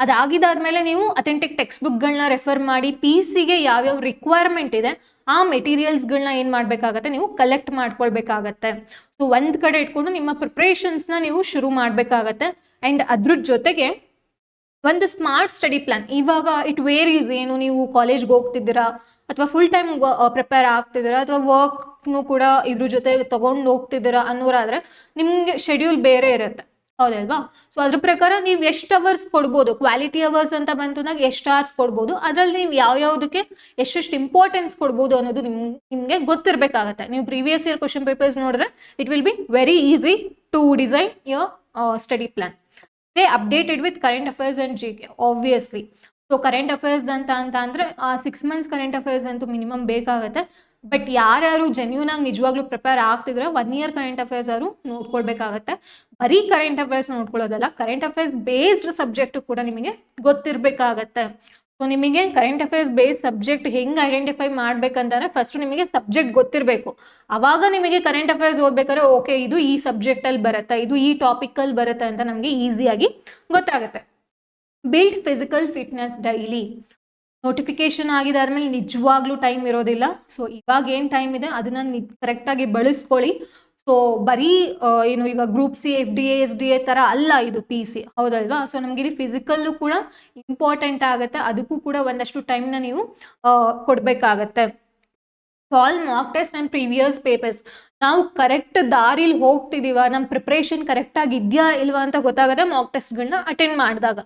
ಅದಾಗಿದ್ದಾದ್ಮೇಲೆ ನೀವು ಅಥೆಂಟಿಕ್ ಟೆಕ್ಸ್ಟ್ ಬುಕ್ಗಳನ್ನ ರೆಫರ್ ಮಾಡಿ PC ಗೆ ಯಾವ್ಯಾವ ರಿಕ್ವೈರ್ಮೆಂಟ್ ಇದೆ ಆ ಮೆಟೀರಿಯಲ್ಸ್ಗಳನ್ನ ಏನು ಮಾಡಬೇಕಾಗತ್ತೆ ನೀವು ಕಲೆಕ್ಟ್ ಮಾಡ್ಕೊಳ್ಬೇಕಾಗತ್ತೆ. ಸೊ ಒಂದು ಕಡೆ ಇಟ್ಕೊಂಡು ನಿಮ್ಮ ಪ್ರಿಪ್ರೇಷನ್ಸ್ನ ನೀವು ಶುರು ಮಾಡಬೇಕಾಗತ್ತೆ. ಆ್ಯಂಡ್ ಅದ್ರ ಜೊತೆಗೆ ಒಂದು ಸ್ಮಾರ್ಟ್ ಸ್ಟಡಿ ಪ್ಲಾನ್. ಇವಾಗ ಇಟ್ ವೇರೀಸ್, ಏನು ನೀವು ಕಾಲೇಜ್ಗೆ ಹೋಗ್ತಿದ್ದೀರಾ ಅಥವಾ ಫುಲ್ ಟೈಮ್ ಪ್ರಿಪೇರ್ ಆಗ್ತಿದ್ದೀರಾ ಅಥವಾ ವರ್ಕ್ನು ಕೂಡ ಇದ್ರ ಜೊತೆ ತೊಗೊಂಡು ಹೋಗ್ತಿದ್ದೀರಾ ಅನ್ನೋರಾದರೆ ನಿಮಗೆ ಶೆಡ್ಯೂಲ್ ಬೇರೆ ಇರುತ್ತೆ, ಹೌದಲ್ವಾ? ಸೊ ಅದ್ರ ಪ್ರಕಾರ ನೀವು ಎಷ್ಟು ಅವರ್ಸ್ ಕೊಡ್ಬೋದು, ಕ್ವಾಲಿಟಿ ಅವರ್ಸ್ ಅಂತ ಬಂತಂದಾಗ ಎಷ್ಟು ಅವರ್ಸ್ ಕೊಡ್ಬೋದು, ಅದರಲ್ಲಿ ನೀವು ಯಾವ್ಯಾವುದಕ್ಕೆ ಎಷ್ಟೆಷ್ಟು ಇಂಪಾರ್ಟೆನ್ಸ್ ಕೊಡ್ಬೋದು ಅನ್ನೋದು ನಿಮಗೆ ಗೊತ್ತಿರಬೇಕಾಗತ್ತೆ. ನೀವು ಪ್ರೀವಿಯಸ್ ಇಯರ್ ಕ್ವಶನ್ ಪೇಪರ್ಸ್ ನೋಡಿದ್ರೆ it will be very easy to design your study plan. Stay updated with current affairs and GK obviously. So current affairs ಅಂತ ಅಂದರೆ 6 months ಕರೆಂಟ್ ಅಫೇರ್ಸ್ ಅಂತೂ ಮಿನಿಮಮ್ ಬೇಕಾಗುತ್ತೆ. ಬಟ್ ಯಾರ್ಯಾರು ಜೆನ್ಯೂನ್ ಆಗಿ ನಿಜವಾಗ್ಲೂ prepare ಆಗ್ತಿದ್ರೆ 1 year current affairs ಅವರು ನೋಡ್ಕೊಳ್ಬೇಕಾಗತ್ತೆ. ಬರೀ ಕರೆಂಟ್ ಅಫೇರ್ಸ್ ನೋಡ್ಕೊಳ್ಳೋದಲ್ಲ, ಕರೆಂಟ್ ಅಫೇರ್ಸ್ ಬೇಸ್ಡ್ ಸಬ್ಜೆಕ್ಟ್ ಕೂಡ ನಿಮಗೆ ಗೊತ್ತಿರಬೇಕಾಗತ್ತೆ. ಸೊ ನಿಮಗೆ ಕರೆಂಟ್ ಅಫೇರ್ಸ್ ಬೇಸ್ಡ್ ಸಬ್ಜೆಕ್ಟ್ ಹೆಂಗೆ ಐಡೆಂಟಿಫೈ ಮಾಡ್ಬೇಕಂತಂದ್ರೆ ಫಸ್ಟ್ ನಿಮಗೆ ಸಬ್ಜೆಕ್ಟ್ ಗೊತ್ತಿರಬೇಕು. ಅವಾಗ ನಿಮಗೆ ಕರೆಂಟ್ ಅಫೇರ್ಸ್ ಓದ್ಬೇಕಾದ್ರೆ ಓಕೆ ಇದು ಈ ಸಬ್ಜೆಕ್ಟಲ್ಲಿ ಬರುತ್ತೆ, ಇದು ಈ ಟಾಪಿಕಲ್ಲಿ ಬರುತ್ತೆ ಅಂತ ನಮಗೆ ಈಸಿಯಾಗಿ ಗೊತ್ತಾಗುತ್ತೆ. Build physical fitness daily. Notification ಆಗಿದಾದ್ಮೇಲೆ ನಿಜವಾಗ್ಲೂ ಟೈಮ್ ಇರೋದಿಲ್ಲ. ಸೊ ಇವಾಗ ಏನು ಟೈಮ್ ಇದೆ ಅದನ್ನು ಕರೆಕ್ಟಾಗಿ ಬಳಸ್ಕೊಳ್ಳಿ. ಸೊ ಬರೀ ಏನು ಇವಾಗ ಗ್ರೂಪ್ C, FDA, SDA ಥರ ಅಲ್ಲ ಇದು PC, ಹೌದಲ್ವಾ? ಸೊ ನಮಗೆ ಇಲ್ಲಿ ಫಿಸಿಕಲ್ಲು ಕೂಡ ಇಂಪಾರ್ಟೆಂಟ್ ಆಗುತ್ತೆ, ಅದಕ್ಕೂ ಕೂಡ ಒಂದಷ್ಟು ಟೈಮ್ನ ನೀವು ಕೊಡಬೇಕಾಗತ್ತೆ. Solve mock test and previous papers. ನಾವು ಕರೆಕ್ಟ್ ದಾರಿಲಿ ಹೋಗ್ತಿದ್ದೀವ, ನಮ್ಮ ಪ್ರಿಪ್ರೇಷನ್ ಕರೆಕ್ಟಾಗಿ ಇದೆಯಾ ಇಲ್ವಾ ಅಂತ ಗೊತ್ತಾಗತ್ತೆ ಮಾಕ್ ಟೆಸ್ಟ್ಗಳನ್ನ ಅಟೆಂಡ್ ಮಾಡಿದಾಗ.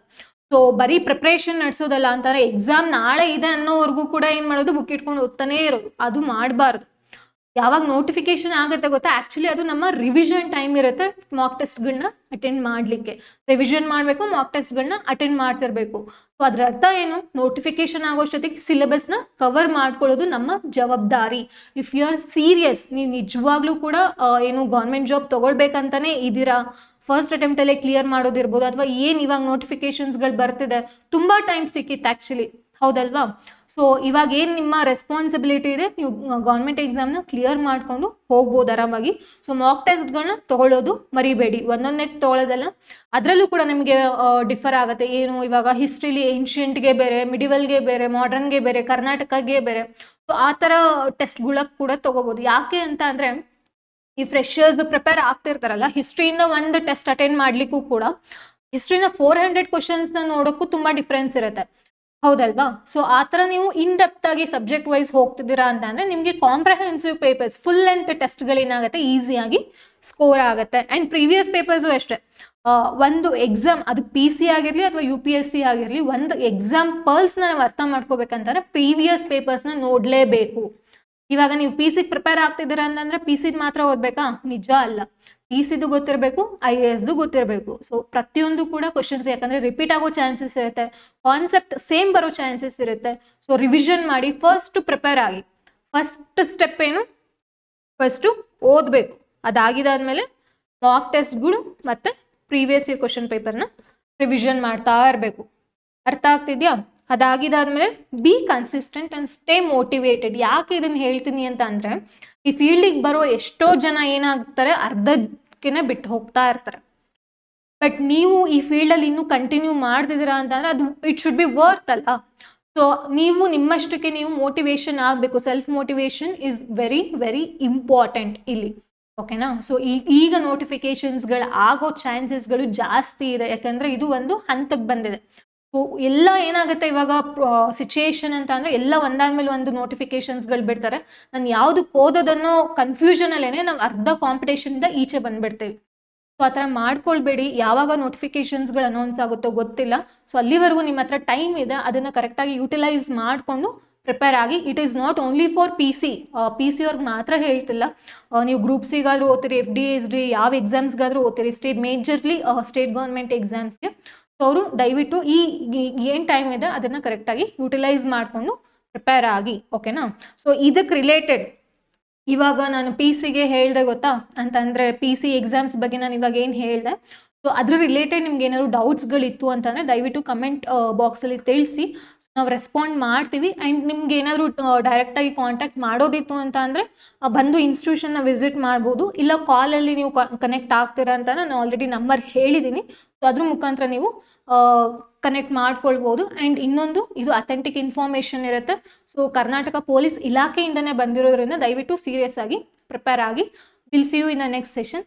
ಸೊ ಬರೀ ಪ್ರಿಪ್ರೇಷನ್ ನಡೆಸೋದಲ್ಲ ಅಂತಾರೆ, ಎಕ್ಸಾಮ್ ನಾಳೆ ಇದೆ ಅನ್ನೋವರೆಗೂ ಕೂಡ ಏನು ಮಾಡೋದು, ಬುಕ್ ಇಟ್ಕೊಂಡು ಓದ್ತಾನೇ ಇರೋದು, ಅದು ಮಾಡಬಾರ್ದು. ಯಾವಾಗ ನೋಟಿಫಿಕೇಶನ್ ಆಗುತ್ತೆ ಗೊತ್ತಾ, ಆ್ಯಕ್ಚುಲಿ ಅದು ನಮ್ಮ ರಿವಿಷನ್ ಟೈಮ್ ಇರುತ್ತೆ ಮಾಕ್ ಟೆಸ್ಟ್ಗಳನ್ನ ಅಟೆಂಡ್ ಮಾಡಲಿಕ್ಕೆ. ರಿವಿಷನ್ ಮಾಡಬೇಕು, ಮಾಕ್ ಟೆಸ್ಟ್ಗಳನ್ನ ಅಟೆಂಡ್ ಮಾಡ್ತಿರ್ಬೇಕು. ಸೊ ಅದ್ರ ಅರ್ಥ ಏನು, ನೋಟಿಫಿಕೇಶನ್ ಆಗೋಷ್ಟೊತ್ತಿಗೆ ಸಿಲೆಬಸ್ನ ಕವರ್ ಮಾಡ್ಕೊಳ್ಳೋದು ನಮ್ಮ ಜವಾಬ್ದಾರಿ. ಇಫ್ ಯು ಆರ್ ಸೀರಿಯಸ್, ನೀವು ನಿಜವಾಗ್ಲೂ ಕೂಡ ಏನು ಗೌರ್ಮೆಂಟ್ ಜಾಬ್ ತೊಗೊಳ್ಬೇಕಂತಾನೆ ಇದ್ದೀರಾ, ಫಸ್ಟ್ ಅಟೆಂಪ್ಟಲ್ಲೇ ಕ್ಲಿಯರ್ ಮಾಡೋದಿರ್ಬೋದು, ಅಥವಾ ಏನು ಇವಾಗ ನೋಟಿಫಿಕೇಶನ್ಸ್ಗಳು ಬರ್ತಿದೆ, ತುಂಬ ಟೈಮ್ ಸಿಕ್ಕಿತ್ತು ಆ್ಯಕ್ಚುಲಿ, ಹೌದಲ್ವಾ? ಸೊ ಇವಾಗ ಏನು ನಿಮ್ಮ ರೆಸ್ಪಾನ್ಸಿಬಿಲಿಟಿ ಇದೆ, ನೀವು ಗೌರ್ಮೆಂಟ್ ಎಕ್ಸಾಮ್ನ ಕ್ಲಿಯರ್ ಮಾಡಿಕೊಂಡು ಹೋಗ್ಬೋದು ಆರಾಮಾಗಿ. ಸೊ ಮಾಕ್ ಟೆಸ್ಟ್ಗಳನ್ನ ತೊಗೊಳ್ಳೋದು ಮರಿಬೇಡಿ, ಒಂದೊಂದೇ ತೊಗೊಳ್ಳೋದಲ್ಲ. ಅದರಲ್ಲೂ ಕೂಡ ನಿಮಗೆ ಡಿಫರ್ ಆಗುತ್ತೆ. ಏನು ಇವಾಗ ಹಿಸ್ಟ್ರಿಲಿ ಏನ್ಷಿಯಂಟ್ಗೆ ಬೇರೆ, ಮಿಡಿವಲ್ಗೆ ಬೇರೆ, ಮಾಡ್ರನ್ಗೆ ಬೇರೆ, ಕರ್ನಾಟಕಗೆ ಬೇರೆ. ಸೊ ಆ ಥರ ಟೆಸ್ಟ್ಗಳಿಗೆ ಕೂಡ ತೊಗೋಬೋದು. ಯಾಕೆ ಅಂತ ಅಂದರೆ ಈ ಫ್ರೆಷರ್ಸ್ ಪ್ರಿಪೇರ್ ಆಗ್ತಿರ್ತಾರಲ್ಲ, ಹಿಸ್ಟ್ರಿಯಿಂದ ಒಂದು ಟೆಸ್ಟ್ ಅಟೆಂಡ್ ಮಾಡಲಿಕ್ಕೂ ಕೂಡ ಹಿಸ್ಟ್ರಿನ 400 ಕ್ವಶನ್ಸ್ನ ನೋಡೋಕ್ಕೂ ತುಂಬ ಡಿಫ್ರೆನ್ಸ್ ಇರುತ್ತೆ, ಹೌದಲ್ವಾ? ಸೊ ಆ ಥರ ನೀವು ಇನ್ ಡೆಪ್ತ್ ಆಗಿ ಸಬ್ಜೆಕ್ಟ್ ವೈಸ್ ಹೋಗ್ತಿದ್ದೀರಾ ಅಂತ ಅಂದರೆ ನಿಮಗೆ ಕಾಂಪ್ರಹೆನ್ಸಿವ್ ಪೇಪರ್ಸ್, ಫುಲ್ ಲೆಂತ್ ಟೆಸ್ಟ್ಗಳೇನಾಗುತ್ತೆ ಈಸಿಯಾಗಿ ಸ್ಕೋರ್ ಆಗುತ್ತೆ. ಆ್ಯಂಡ್ ಪ್ರೀವಿಯಸ್ ಪೇಪರ್ಸು ಅಷ್ಟೇ, ಒಂದು ಎಕ್ಸಾಮ್ ಅದು PC ಆಗಿರಲಿ ಅಥವಾ UPSC ಆಗಿರಲಿ, ಒಂದು ಎಕ್ಸಾಂಪಲ್ಸ್ನ ನಾವು ಅರ್ಥ ಮಾಡ್ಕೋಬೇಕಂತಂದ್ರೆ ಪ್ರೀವಿಯಸ್ ಪೇಪರ್ಸ್ನ ನೋಡಲೇಬೇಕು. ಇವಾಗ ನೀವು PC ಪ್ರಿಪೇರ್ ಆಗ್ತಿದ್ದೀರಾ ಅಂತಂದ್ರೆ PC ಮಾತ್ರ ಓದಬೇಕಾ? ನಿಜ ಅಲ್ಲ, PCದು ಗೊತ್ತಿರಬೇಕು, IASದು ಗೊತ್ತಿರಬೇಕು. ಸೊ ಪ್ರತಿಯೊಂದು ಕೂಡ ಕ್ವಶನ್ಸ್ ಯಾಕಂದರೆ ರಿಪೀಟ್ ಆಗೋ ಚಾನ್ಸಸ್ ಇರುತ್ತೆ, ಕಾನ್ಸೆಪ್ಟ್ ಸೇಮ್ ಬರೋ ಚಾನ್ಸಸ್ ಇರುತ್ತೆ. ಸೊ ರಿವಿಷನ್ ಮಾಡಿ, ಫಸ್ಟ್ ಪ್ರಿಪೇರ್ ಆಗಿ. ಫಸ್ಟ್ ಸ್ಟೆಪ್ ಏನು, ಫಸ್ಟು ಓದಬೇಕು. ಅದಾಗಿದ್ದಾದ್ಮೇಲೆ ಮಾಕ್ ಟೆಸ್ಟ್ಗಳು ಮತ್ತು ಪ್ರೀವಿಯಸ್ ಇಯರ್ ಕ್ವಶನ್ ಪೇಪರ್ನ ರಿವಿಷನ್ ಮಾಡ್ತಾ ಇರಬೇಕು. ಅರ್ಥ ಆಗ್ತಿದ್ಯಾ? ಅದಾಗಿದ್ದಾದ್ಮೇಲೆ be consistent and stay motivated. ಯಾಕೆ ಇದನ್ನು ಹೇಳ್ತೀನಿ ಅಂತ ಅಂದರೆ, ಈ ಫೀಲ್ಡಿಗೆ ಬರೋ ಎಷ್ಟೋ ಜನ ಏನಾಗ್ತಾರೆ, ಅರ್ಧಕ್ಕೆ ಬಿಟ್ಟು ಹೋಗ್ತಾ ಇರ್ತಾರೆ. ಬಟ್ ನೀವು ಈ ಫೀಲ್ಡಲ್ಲಿ ಇನ್ನೂ ಕಂಟಿನ್ಯೂ ಮಾಡ್ತಿದ್ದೀರಾ ಅಂತಂದರೆ ಅದು ಇಟ್ ಶುಡ್ ಬಿ ವರ್ತ್ ಅಲ್ಲ. ಸೊ ನೀವು ನಿಮ್ಮಷ್ಟಕ್ಕೆ ನೀವು ಮೋಟಿವೇಶನ್ ಆಗಬೇಕು. Self motivation is very very important ಇಲ್ಲಿ, ಓಕೆನಾ? ಸೊ ಈಗ ನೋಟಿಫಿಕೇಶನ್ಸ್ಗಳು ಆಗೋ ಚಾನ್ಸಸ್ಗಳು ಜಾಸ್ತಿ ಇದೆ, ಯಾಕಂದರೆ ಇದು ಒಂದು ಹಂತಕ್ಕೆ ಬಂದಿದೆ. ಸೊ ಎಲ್ಲ ಏನಾಗುತ್ತೆ ಇವಾಗ ಸಿಚುಯೇಷನ್ ಅಂತ ಅಂದರೆ ಎಲ್ಲ ಒಂದಾದ್ಮೇಲೆ ಒಂದು ನೋಟಿಫಿಕೇಶನ್ಸ್ಗಳು ಬಿಡ್ತಾರೆ. ನಾನು ಯಾವುದಕ್ಕೆ ಓದೋದನ್ನೋ ಕನ್ಫ್ಯೂಷನಲ್ಲೇ ನಾವು ಅರ್ಧ ಕಾಂಪಿಟೇಷನಿಂದ ಈಚೆ ಬಂದುಬಿಡ್ತೀವಿ. ಸೊ ಆ ಥರ ಮಾಡ್ಕೊಳ್ಬೇಡಿ. ಯಾವಾಗ ನೋಟಿಫಿಕೇಶನ್ಸ್ಗಳು ಅನೌನ್ಸ್ ಆಗುತ್ತೋ ಗೊತ್ತಿಲ್ಲ. ಸೊ ಅಲ್ಲಿವರೆಗೂ ನಿಮ್ಮ ಹತ್ರ ಟೈಮ್ ಇದೆ, ಅದನ್ನು ಕರೆಕ್ಟಾಗಿ ಯೂಟಿಲೈಸ್ ಮಾಡಿಕೊಂಡು ಪ್ರಿಪೇರ್ ಆಗಿ. It is not only for PC ಅವ್ರಿಗೆ ಮಾತ್ರ ಹೇಳ್ತಿಲ್ಲ. ನೀವು ಗ್ರೂಪ್ ಸಿಗಾದರೂ ಓದ್ತೀರಿ, FDA, SDA ಯಾವ ಎಕ್ಸಾಮ್ಸ್ಗಾದರೂ ಓದ್ತೀರಿ, ಮೇಜರ್ಲಿ ಸ್ಟೇಟ್ ಗೌರ್ಮೆಂಟ್ ಎಕ್ಸಾಮ್ಸ್ಗೆ. ಸೊ ಅವರು ದಯವಿಟ್ಟು ಈ ಏನು ಟೈಮ್ ಇದೆ ಅದನ್ನು ಕರೆಕ್ಟಾಗಿ ಯೂಟಿಲೈಸ್ ಮಾಡಿಕೊಂಡು ಪ್ರಿಪೇರ್ ಆಗಿ, ಓಕೆನಾ? ಸೊ ಇದಕ್ಕೆ ರಿಲೇಟೆಡ್ ಇವಾಗ ನಾನು PC ಹೇಳಿದೆ ಗೊತ್ತಾ ಅಂತಂದರೆ, PC ಎಕ್ಸಾಮ್ಸ್ ಬಗ್ಗೆ ನಾನು ಇವಾಗ ಏನು ಹೇಳಿದೆ, ಸೊ ಅದ್ರ ರಿಲೇಟೆಡ್ ನಿಮ್ಗೆ ಏನಾದ್ರು ಡೌಟ್ಸ್ಗಳಿತ್ತು ಅಂತಂದರೆ ದಯವಿಟ್ಟು ಕಮೆಂಟ್ ಬಾಕ್ಸಲ್ಲಿ ತಿಳಿಸಿ, ನಾವು ರೆಸ್ಪಾಂಡ್ ಮಾಡ್ತೀವಿ. ಆ್ಯಂಡ್ ನಿಮ್ಗೆ ಏನಾದರೂ ಡೈರೆಕ್ಟಾಗಿ ಕಾಂಟ್ಯಾಕ್ಟ್ ಮಾಡೋದಿತ್ತು ಅಂತ ಅಂದರೆ ಬಂದು ಇನ್ಸ್ಟಿಟ್ಯೂಷನ್ನ ವಿಸಿಟ್ ಮಾಡ್ಬೋದು. ಇಲ್ಲ ಕಾಲಲ್ಲಿ ನೀವು ಕನೆಕ್ಟ್ ಆಗ್ತೀರಾ ಅಂತ ನಾನು ಆಲ್ರೆಡಿ ನಂಬರ್ ಹೇಳಿದ್ದೀನಿ. ಸೊ ಅದ್ರ ಮುಖಾಂತರ ನೀವು ಕನೆಕ್ಟ್ ಮಾಡ್ಕೊಳ್ಬೋದು. ಆ್ಯಂಡ್ ಇನ್ನೊಂದು, ಇದು ಅಥೆಂಟಿಕ್ ಇನ್ಫಾರ್ಮೇಷನ್ ಇರುತ್ತೆ. ಸೊ ಕರ್ನಾಟಕ ಪೊಲೀಸ್ ಇಲಾಖೆಯಿಂದನೇ ಬಂದಿರೋದ್ರಿಂದ ದಯವಿಟ್ಟು ಸೀರಿಯಸ್ ಆಗಿ ಪ್ರಿಪೇರ್ ಆಗಿ. Will see you in the next session.